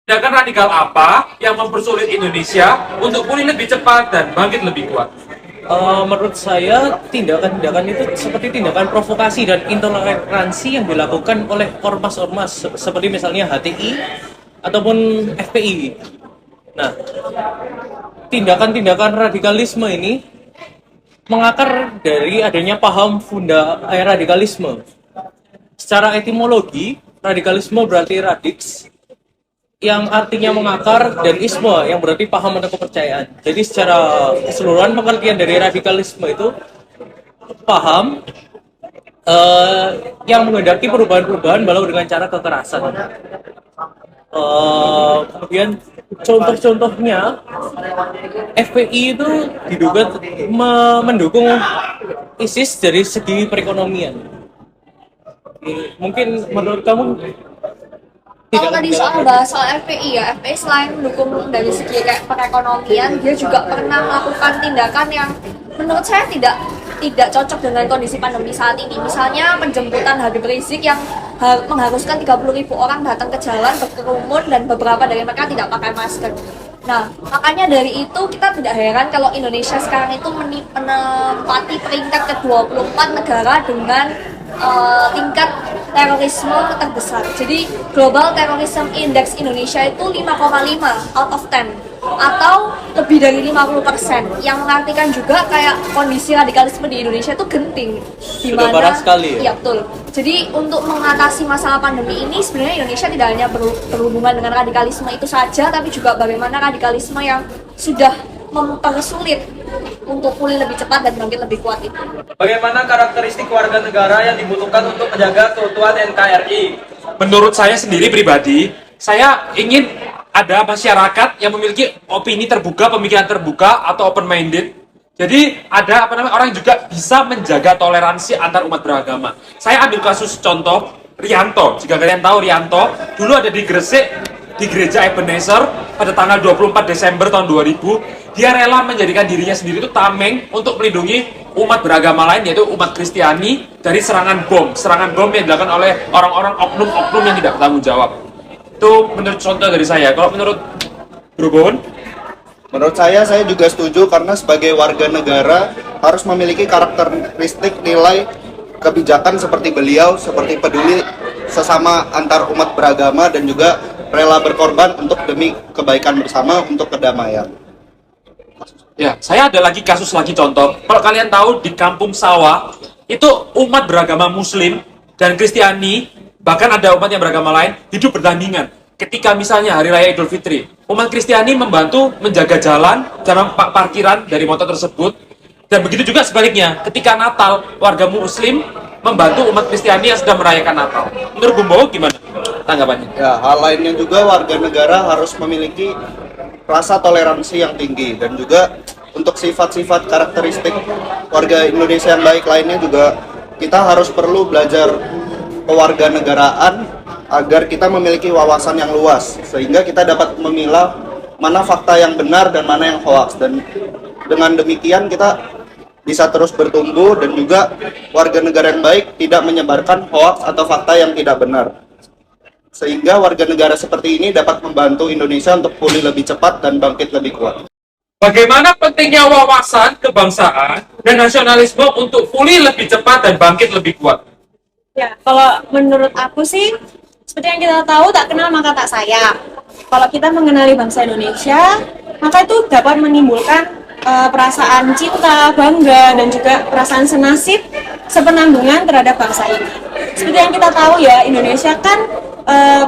Tindakan radikal apa yang mempersulit Indonesia untuk pulih lebih cepat dan bangkit lebih kuat? Menurut saya tindakan-tindakan itu seperti tindakan provokasi dan intoleransi yang dilakukan oleh ormas-ormas seperti misalnya HTI ataupun FPI. Nah, tindakan-tindakan radikalisme ini mengakar dari adanya paham radikalisme. Secara etimologi, radikalisme berarti radix yang artinya mengakar, dan isme yang berarti paham atau kepercayaan. Jadi secara keseluruhan pengertian dari radikalisme itu paham yang menghendaki perubahan-perubahan walau dengan cara kekerasan. Kemudian contoh-contohnya FPI itu diduga mendukung ISIS dari segi perekonomian. Mungkin menurut kamu Kalau tadi soal FPI ya, FPI selain mendukung dari segi kayak perekonomian, dia juga pernah melakukan tindakan yang menurut saya tidak cocok dengan kondisi pandemi saat ini. Misalnya penjemputan Habib Rizik yang mengharuskan 30.000 orang datang ke jalan berkerumun dan beberapa dari mereka tidak pakai masker. Nah, makanya dari itu kita tidak heran kalau Indonesia sekarang itu menempati peringkat ke-24 negara dengan tingkat terorisme terbesar. Jadi Global Terrorism Index Indonesia itu 5,5 out of 10 atau lebih dari 50%, yang mengartikan juga kayak kondisi radikalisme di Indonesia itu genting. sudah parah sekali ya? Iya betul. Jadi untuk mengatasi masalah pandemi ini sebenarnya Indonesia tidak hanya berhubungan dengan radikalisme itu saja, tapi juga bagaimana radikalisme yang sudah mempersulit untuk pulih lebih cepat dan bangkit lebih kuat itu. Bagaimana karakteristik warga negara yang dibutuhkan untuk menjaga keutuhan NKRI? Menurut saya sendiri pribadi, saya ingin ada masyarakat yang memiliki opini terbuka, pemikiran terbuka atau open minded. Jadi ada orang juga bisa menjaga toleransi antar umat beragama. Saya ambil kasus contoh Rianto. Jika kalian tahu Rianto, dulu ada di Gresik di gereja Ebenezer pada tanggal 24 Desember tahun 2000. Dia rela menjadikan dirinya sendiri itu tameng untuk melindungi umat beragama lain, yaitu umat Kristiani, dari serangan bom yang dilakukan oleh orang-orang oknum-oknum yang tidak bertanggung jawab. Itu menurut contoh dari saya. Kalau menurut Bro Bon? Menurut saya juga setuju karena sebagai warga negara harus memiliki karakteristik nilai kebijakan seperti beliau, seperti peduli sesama antar umat beragama dan juga rela berkorban untuk demi kebaikan bersama untuk kedamaian. Ya, saya ada lagi kasus lagi contoh. Kalau kalian tahu di Kampung Sawah itu umat beragama Muslim dan Kristiani, bahkan ada umat yang beragama lain hidup berdampingan. Ketika misalnya Hari Raya Idul Fitri, umat Kristiani membantu menjaga jalan parkiran dari motor tersebut, dan begitu juga sebaliknya. Ketika Natal, warga Muslim membantu umat Kristiani yang sedang merayakan Natal. Menurut Bumbo gimana tanggapannya? Ya, hal lainnya juga warga negara harus memiliki rasa toleransi yang tinggi, dan juga untuk sifat-sifat karakteristik warga Indonesia yang baik lainnya juga kita harus perlu belajar kewarganegaraan agar kita memiliki wawasan yang luas sehingga kita dapat memilah mana fakta yang benar dan mana yang hoaks, dan dengan demikian kita bisa terus bertumbuh dan juga warga negara yang baik tidak menyebarkan hoaks atau fakta yang tidak benar, sehingga warga negara seperti ini dapat membantu Indonesia untuk pulih lebih cepat dan bangkit lebih kuat. Bagaimana pentingnya wawasan kebangsaan dan nasionalisme untuk pulih lebih cepat dan bangkit lebih kuat? Ya, kalau menurut aku sih, seperti yang kita tahu, tak kenal maka tak sayang. Kalau kita mengenali bangsa Indonesia, maka itu dapat menimbulkan perasaan cinta, bangga, dan juga perasaan senasib, sepenanggungan terhadap bangsa ini. Seperti yang kita tahu ya, Indonesia kan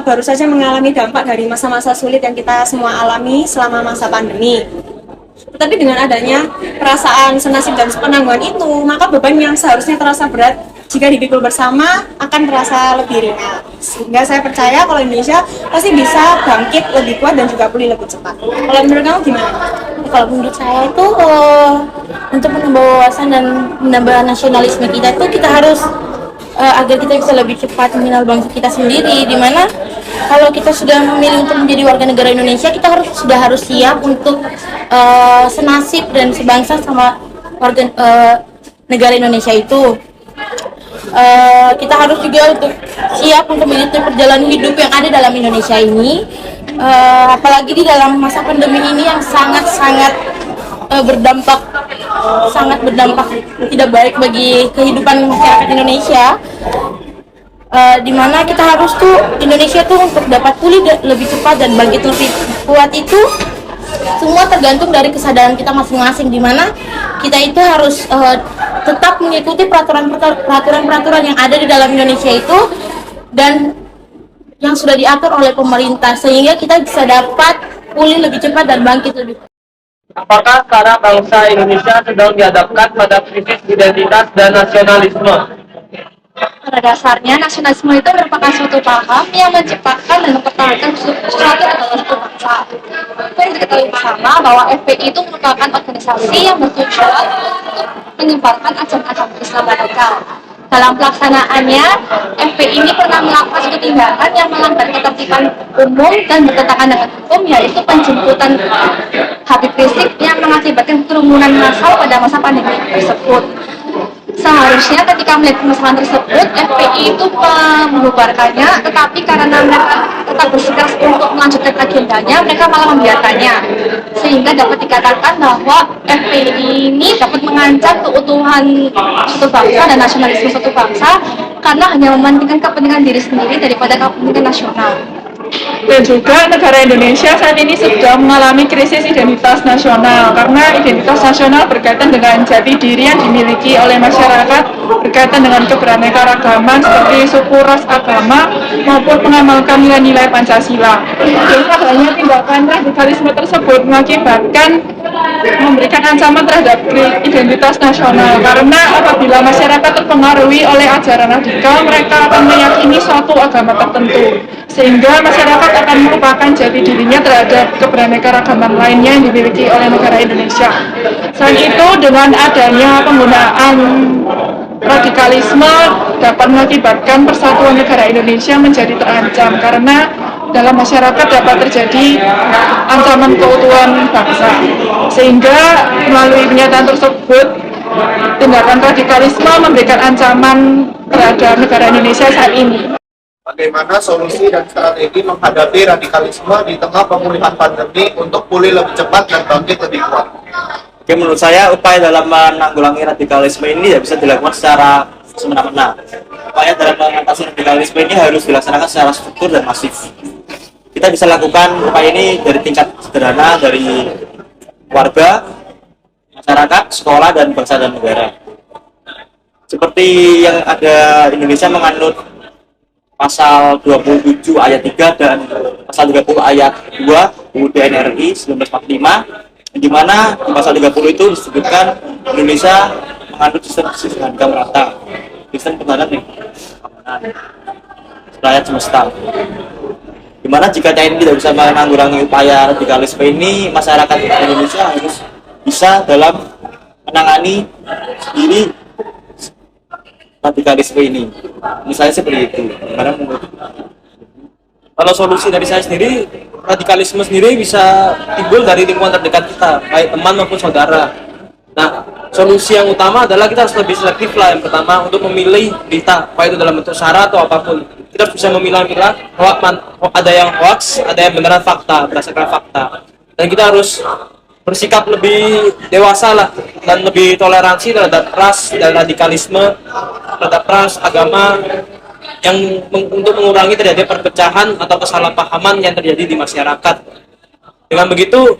baru saja mengalami dampak dari masa-masa sulit yang kita semua alami selama masa pandemi. Tetapi dengan adanya perasaan senasib dan sepenanggungan itu, maka beban yang seharusnya terasa berat jika dipikul bersama akan terasa lebih ringan. Sehingga saya percaya kalau Indonesia pasti bisa bangkit lebih kuat dan juga pulih lebih cepat. Kalau menurut kamu gimana? Kalau menurut saya itu untuk menambah wawasan dan menambah nasionalisme kita itu kita harus agar kita bisa lebih cepat mengenal bangsa kita sendiri, dimana kalau kita sudah memilih untuk menjadi warga negara Indonesia, kita sudah harus siap untuk senasib dan sebangsa sama warga negara Indonesia itu. Kita harus juga untuk siap untuk mengikuti perjalanan hidup yang ada dalam Indonesia ini, apalagi di dalam masa pandemi ini yang sangat-sangat berdampak tidak baik bagi kehidupan masyarakat Indonesia. Di mana kita harus Indonesia untuk dapat pulih lebih cepat dan bangkit lebih kuat itu semua tergantung dari kesadaran kita masing-masing, di mana kita itu harus tetap mengikuti peraturan-peraturan yang ada di dalam Indonesia itu dan yang sudah diatur oleh pemerintah, sehingga kita bisa dapat pulih lebih cepat dan bangkit lebih cepat. Apakah sekarang bangsa Indonesia sedang dihadapkan pada krisis identitas dan nasionalisme? Pada dasarnya, nasionalisme itu merupakan suatu paham yang menciptakan dan mempertahankan suatu adalah suatu bangsa. Perlu diketahui bersama bahwa FPI itu merupakan organisasi yang bertujuan untuk menyebarkan ajaran-ajaran Islam radikal. Dalam pelaksanaannya, FPI ini pernah melakukan suatu tindakan yang melanggar ketertiban umum dan bertentangan dengan hukum, yaitu penjemputan Habib Rizik yang mengakibatkan kerumunan massal pada masa pandemi tersebut. Seharusnya ketika melihat permasalahan tersebut, FPI itu membubarkannya, tetapi karena mereka tetap bersikeras untuk melanjutkan agendanya, mereka malah membiarkannya. Sehingga dapat dikatakan bahwa FPI ini dapat mengancam keutuhan suatu bangsa dan nasionalisme suatu bangsa karena hanya mementingkan kepentingan diri sendiri daripada kepentingan nasional. Dan juga negara Indonesia saat ini sedang mengalami krisis identitas nasional, karena identitas nasional berkaitan dengan jati diri yang dimiliki oleh masyarakat, berkaitan dengan keberaneka-ragaman seperti suku, ras, agama maupun mengamalkan nilai-nilai Pancasila. Dan adanya tindakan radikalisme tersebut mengakibatkan memberikan ancaman terhadap identitas nasional, karena apabila masyarakat terpengaruhi oleh ajaran radikal, mereka akan meyakini suatu agama tertentu, sehingga masyarakat akan melupakan jati dirinya terhadap keberaneka-ragaman lainnya yang dimiliki oleh negara Indonesia. Selain itu, dengan adanya penggunaan radikalisme dapat mengakibatkan persatuan negara Indonesia menjadi terancam, karena dalam masyarakat dapat terjadi ancaman keutuhan bangsa. Sehingga melalui pernyataan tersebut, tindakan radikalisme memberikan ancaman terhadap negara Indonesia saat ini. Bagaimana solusi dan strategi menghadapi radikalisme di tengah pemulihan pandemi untuk pulih lebih cepat dan bangkit lebih kuat? Oke, menurut saya upaya dalam menanggulangi radikalisme ini tidak bisa dilakukan secara semena-mena. Upaya dalam mengatasi radikalisme ini harus dilaksanakan secara struktur dan masif. Kita bisa lakukan upaya ini dari tingkat sederhana, dari warga, masyarakat, sekolah, dan bangsa dan negara. Seperti yang ada, Indonesia menganut pasal 27 ayat 3 dan pasal 30 ayat 2 UUD NRI 1945, di mana di pasal 30 itu disebutkan Indonesia menganut sistem harga merata, sistem pertahanan rakyat semesta. Di mana jika TNI tidak bisa menanggulangi upaya radikalisme ini, masyarakat Indonesia harus bisa dalam menangani sendiri radikalisme ini. Misalnya seperti itu. Kalau solusi dari saya sendiri, radikalisme sendiri bisa timbul dari lingkungan terdekat kita, baik teman maupun saudara. Nah, solusi yang utama adalah kita harus lebih selektif lah. Yang pertama, untuk memilih berita, baik itu dalam bentuk syarat atau apapun. Kita harus bisa memilah-milah, ada yang hoax, ada yang beneran fakta, berdasarkan fakta. Dan kita harus bersikap lebih dewasa lah, dan lebih toleransi terhadap ras dan radikalisme, terhadap ras, agama, yang untuk mengurangi terjadi perpecahan atau kesalahpahaman yang terjadi di masyarakat. Dengan begitu,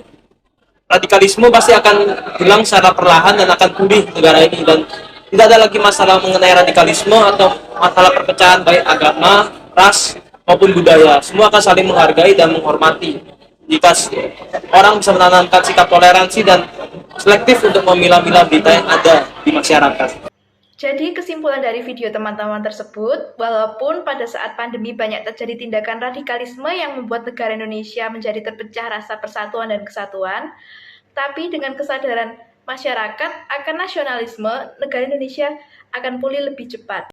radikalisme pasti akan hilang secara perlahan dan akan pulih negara ini, dan tidak ada lagi masalah mengenai radikalisme atau masalah perpecahan baik agama, ras maupun budaya. Semua akan saling menghargai dan menghormati. Jika orang bisa menanamkan sikap toleransi dan selektif untuk memilah-milah berita yang ada di masyarakat. Jadi kesimpulan dari video teman-teman tersebut, walaupun pada saat pandemi banyak terjadi tindakan radikalisme yang membuat negara Indonesia menjadi terpecah rasa persatuan dan kesatuan, tapi dengan kesadaran masyarakat akan nasionalisme, negara Indonesia akan pulih lebih cepat.